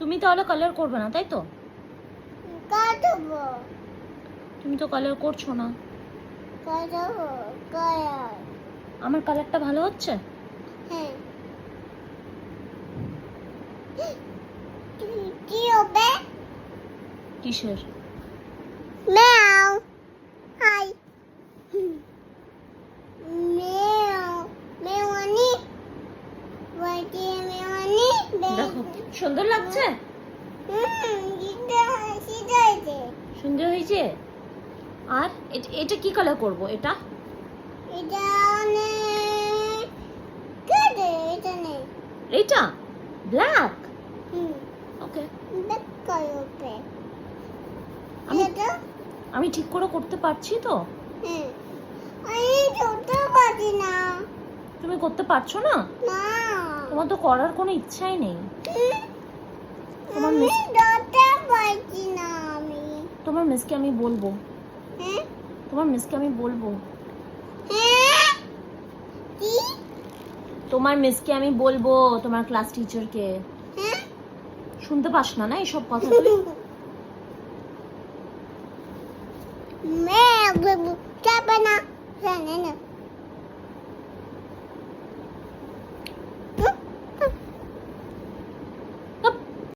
তুমি তাহলে কালার করবে না, তাই তো? কাটবো। তুমি তো কালার করছো না। কাটবো কালার। আমার কালারটা ভালো হচ্ছে? হ্যাঁ। কি হবে? কিসের? ম্যাও। হাই। ম্যাও। ম্যাওয়ানি। ওয়াইটি ম্যাওয়ানি। দেখো সুন্দর লাগছে। এটা সিজাইছে। সুন্দর হয়েছে। আর এটা কি কালার করব? এটা এটা নে কেটে এটা নে। এইটা ব্ল্যাক। হুম। ওকে, দেখ করবে। আমি এটা আমি ঠিক করে করতে পারছি তো? হ্যাঁ। আমি ছোট পারি না। তুমি করতে পারছো না? না। তোমার তো করার কোনো ইচ্ছাই নেই। তোমার আমি মিস ধরতে পারছি না আমি। তোমার মিসকে আমি বলবো। হ্যাঁ। তোমার মিসকে আমি বলবো। হ্যাঁ। কি? তোমার মিসকে আমি বলবো, তোমার ক্লাস টিচারকে। হ্যাঁ। শুনতে পাস না না এইসব কথা তুই? ম্যাও।